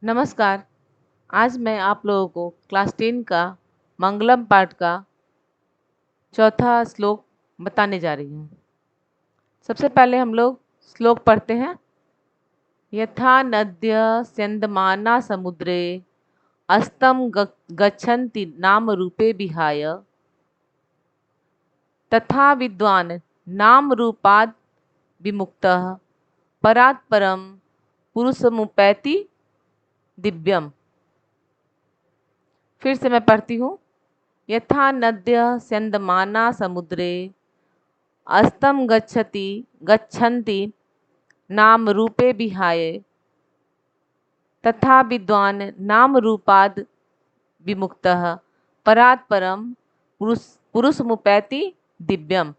नमस्कार। आज मैं आप लोगों को क्लास 10 का मंगलम पाठ का चौथा श्लोक बताने जा रही हूँ। सबसे पहले हम लोग श्लोक पढ़ते हैं। यथा नद्य स्यन्दमाना समुद्रे अस्तं गच्छन्ति नाम रूपे विहाय तथा विद्वान् नाम रूपाद् विमुक्तः परात् परं पुरुषमुपैति दिव्यम। फिर से मैं पढ़ती हूँ। यथा नद्य स्यन्दमाना समुद्रे अस्तं गच्छन्ति नाम रूपे विहाय तथा विद्वान् नाम रूपाद् विमुक्तः परात् परं पुरुषमुपैति दिव्यम।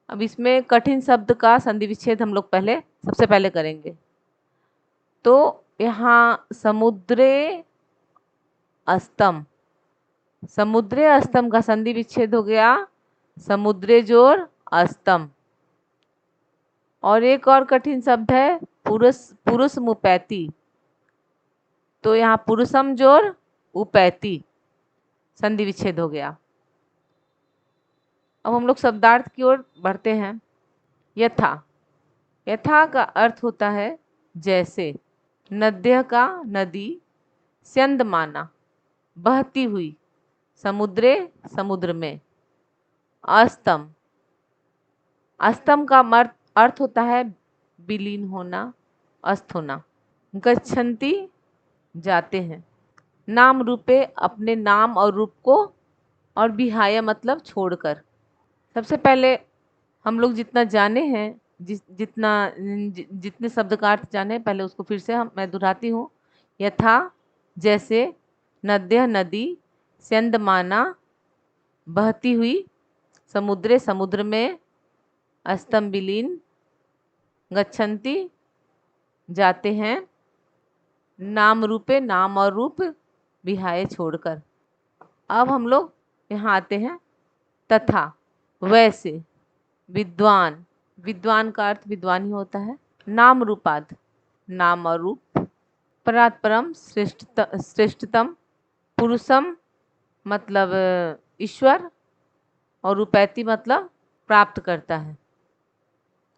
अब इसमें कठिन शब्द का संधि विच्छेद हम लोग सबसे पहले करेंगे। तो यहाँ समुद्रे अस्तम, समुद्रे अस्तम का संधि विच्छेद हो गया समुद्रे जोर अस्तम। और एक और कठिन शब्द है पुरुष मुपैति। तो यहाँ पुरुषम जोर उपैति संधि विच्छेद हो गया। अब हम लोग शब्दार्थ की ओर बढ़ते हैं। यथा, यथा का अर्थ होता है जैसे, नद्य का नदी, स्यन्दमाना बहती हुई, समुद्रे समुद्र में, अस्तम, अस्तम का अर्थ होता है विलीन होना, अस्त होना। गच्छन्ति जाते हैं, नाम रूपे अपने नाम और रूप को, और विहाय मतलब छोड़कर। सबसे पहले हम लोग जितना जाने हैं, जितने शब्द का अर्थ जाने, पहले उसको फिर से मैं दोहराती हूँ। यथा जैसे, नद्य नदी, स्यन्दमाना बहती हुई, समुद्रे समुद्र में, अस्तम विलीन, गच्छन्ति जाते हैं, नाम रूपे नाम और रूप विहाय छोड़कर। अब हम लोग यहाँ आते हैं। तथा वैसे, विद्वान, विद्वान का अर्थ विद्वान ही होता है। नाम रूपाद नाम और रूप, परात् परम श्रेष्ठतम, पुरुषम मतलब ईश्वर, और उपैति मतलब प्राप्त करता है,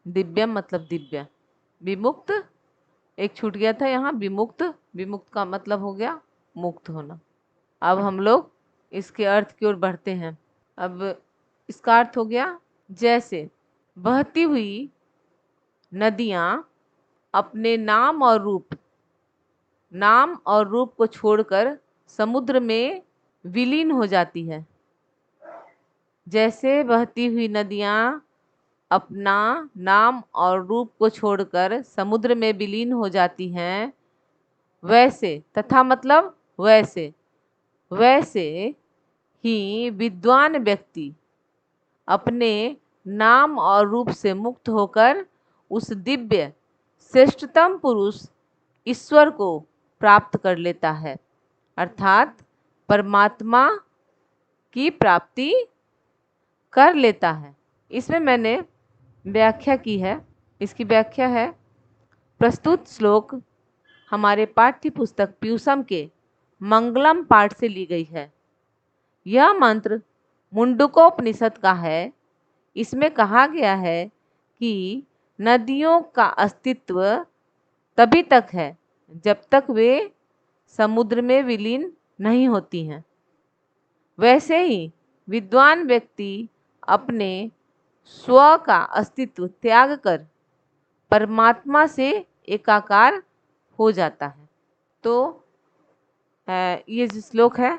दिव्यम मतलब दिव्य, विमुक्त एक छूट गया था यहाँ, विमुक्त, विमुक्त का मतलब हो गया मुक्त होना। अब हम लोग इसके अर्थ की ओर बढ़ते हैं। अब इसका अर्थ हो गया जैसे, बहती हुई नदियाँ अपने नाम और रूप को छोड़कर समुद्र में विलीन हो जाती है। जैसे बहती हुई नदियाँ अपना नाम और रूप को छोड़कर समुद्र में विलीन हो जाती हैं, वैसे, तथा मतलब वैसे, वैसे ही विद्वान व्यक्ति अपने नाम और रूप से मुक्त होकर उस दिव्य श्रेष्ठतम पुरुष ईश्वर को प्राप्त कर लेता है, अर्थात परमात्मा की प्राप्ति कर लेता है। इसमें मैंने व्याख्या की है। इसकी व्याख्या है, प्रस्तुत श्लोक हमारे पाठ्य पुस्तक प्यूसम के मंगलम पाठ से ली गई है। यह मंत्र मुंडकोपनिषद का है। इसमें कहा गया है कि नदियों का अस्तित्व तभी तक है जब तक वे समुद्र में विलीन नहीं होती हैं। वैसे ही विद्वान व्यक्ति अपने स्व का अस्तित्व त्याग कर परमात्मा से एकाकार हो जाता है। तो ये जो श्लोक है,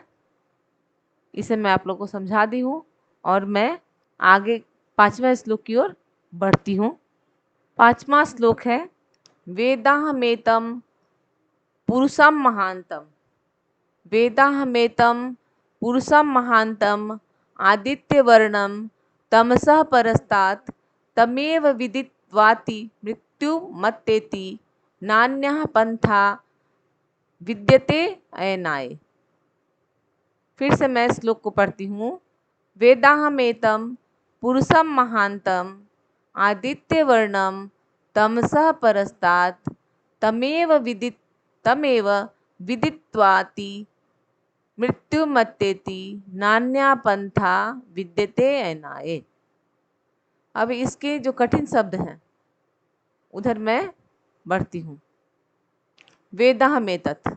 इसे मैं आप लोगों को समझा दी हूँ, और मैं आगे 5वें श्लोक की ओर बढ़ती हूँ। 5वां श्लोक है, वेदाहमेतं पुरुषं महांतम, वेदाहमेतं पुरुषं महांतम आदित्यवर्णं तमसः परस्तात् तमेव विदित्वाति मृत्युमत्तेति नान्यः पंथा विद्यते अयनाय। फिर से मैं श्लोक को पढ़ती हूँ। वेदाहमेतं पुरुषं महांतम आदित्यवर्णं तमसः परस्तात् तमेव तमेव विदित्वाति मृत्युमत्येति नान्या पंथा विद्यते अनाये। अब इसके जो कठिन शब्द हैं उधर मैं बढ़ती हूँ। वेदाह मेतत्,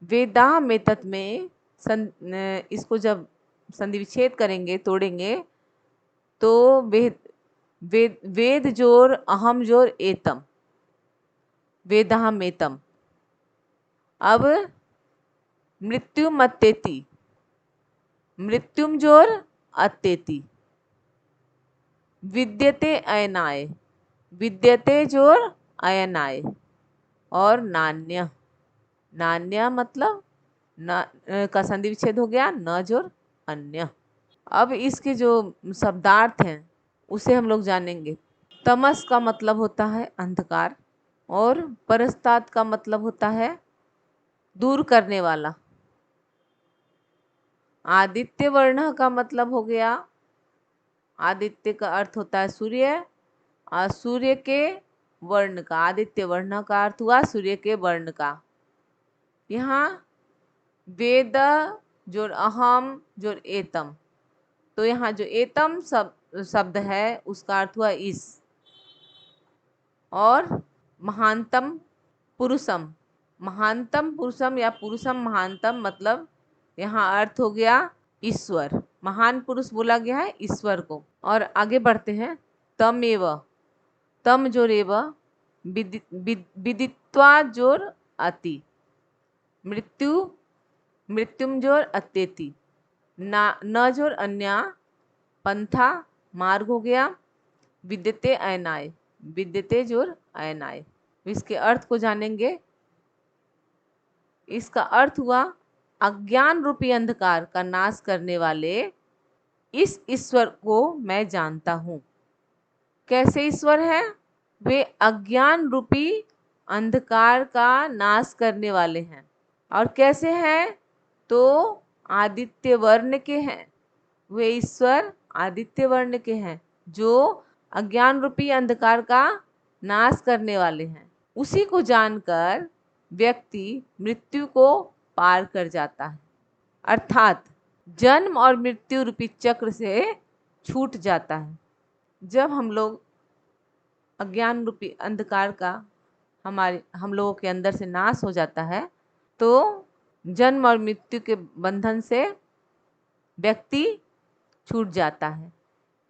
वेदाह मेतत् में इसको जब संधि विच्छेद करेंगे, तोड़ेंगे, तो वेद जोर अहम जोर एतम, वेदाह मेतम। अब मृत्युम अत्येति, मृत्युम जोर अत्येति, विद्यते अयनाय, विद्यते जोर अयनाय, और नान्य, नान्य मतलब न का संधि विच्छेद हो गया, न जोर अन्य। अब इसके जो शब्दार्थ हैं उसे हम लोग जानेंगे। तमस का मतलब होता है अंधकार, और परस्तात का मतलब होता है दूर करने वाला। आदित्य वर्ण का मतलब हो गया, आदित्य का अर्थ होता है सूर्य, और सूर्य के वर्ण का, आदित्य वर्ण का अर्थ हुआ सूर्य के वर्ण का। यहाँ वेद जोर अहम जोर एतम, तो यहाँ जो एतम शब्द है उसका अर्थ हुआ इस, और महानतम पुरुषम, महानतम पुरुषम या पुरुषम महानतम मतलब यहाँ अर्थ हो गया ईश्वर, महान पुरुष बोला गया है ईश्वर को। और आगे बढ़ते हैं। तमेव, तम जोर एव, विदित्वा जोर अति, मृत्यु मृत्युम जोर अत्येति, न जोर अन्य, पंथा मार्ग हो गया, विद्यते अयनाय, विद्यते जोर अयनाय। इसके अर्थ को जानेंगे। इसका अर्थ हुआ अज्ञान रूपी अंधकार का नाश करने वाले इस ईश्वर को मैं जानता हूँ। कैसे ईश्वर है? वे अज्ञान रूपी अंधकार का नाश करने वाले हैं। और कैसे हैं? तो आदित्य वर्ण के हैं। वे ईश्वर आदित्य वर्ण के हैं जो अज्ञान रूपी अंधकार का नाश करने वाले हैं। उसी को जानकर व्यक्ति मृत्यु को पार कर जाता है, अर्थात जन्म और मृत्यु रूपी चक्र से छूट जाता है। जब हम लोग अज्ञान रूपी अंधकार का हम लोगों के अंदर से नाश हो जाता है, तो जन्म और मृत्यु के बंधन से व्यक्ति छूट जाता है।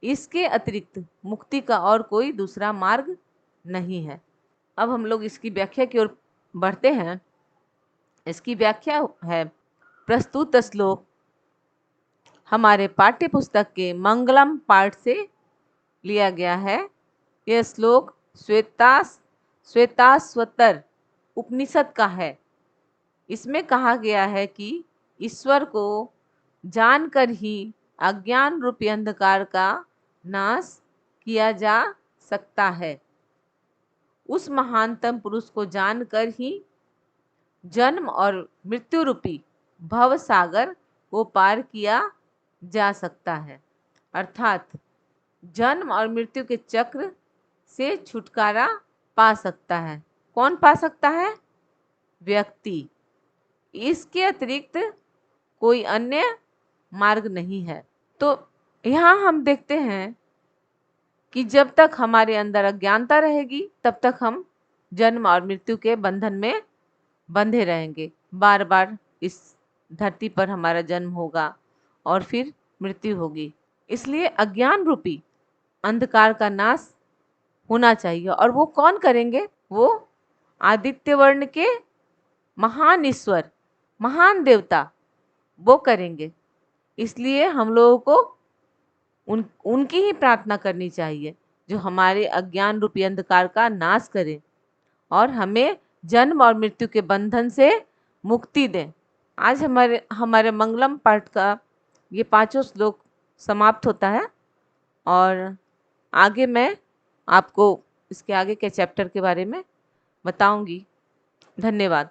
इसके अतिरिक्त मुक्ति का और कोई दूसरा मार्ग नहीं है। अब हम लोग इसकी व्याख्या की ओर बढ़ते हैं। इसकी व्याख्या है प्रस्तुत श्लोक हमारे पाठ्य पुस्तक के मंगलम पाठ से लिया गया है। यह श्लोक श्वेताश्वतर उपनिषद का है। इसमें कहा गया है कि ईश्वर को जानकर ही अज्ञान रूपी अंधकार का नाश किया जा सकता है। उस महानतम पुरुष को जानकर ही जन्म और मृत्यु रूपी भव सागर को पार किया जा सकता है, अर्थात जन्म और मृत्यु के चक्र से छुटकारा पा सकता है। कौन पा सकता है? व्यक्ति। इसके अतिरिक्त कोई अन्य मार्ग नहीं है। तो यहाँ हम देखते हैं कि जब तक हमारे अंदर अज्ञानता रहेगी तब तक हम जन्म और मृत्यु के बंधन में बंधे रहेंगे। बार बार इस धरती पर हमारा जन्म होगा और फिर मृत्यु होगी। इसलिए अज्ञान रूपी अंधकार का नाश होना चाहिए। और वो कौन करेंगे? वो आदित्य वर्ण के महान ईश्वर, महान देवता, वो करेंगे। इसलिए हम लोगों को उनकी ही प्रार्थना करनी चाहिए जो हमारे अज्ञान रूपी अंधकार का नाश करें और हमें जन्म और मृत्यु के बंधन से मुक्ति दें। आज हमारे मंगलम पाठ का ये 5 श्लोक समाप्त होता है और आगे मैं आपको इसके आगे के चैप्टर के बारे में बताऊंगी। धन्यवाद।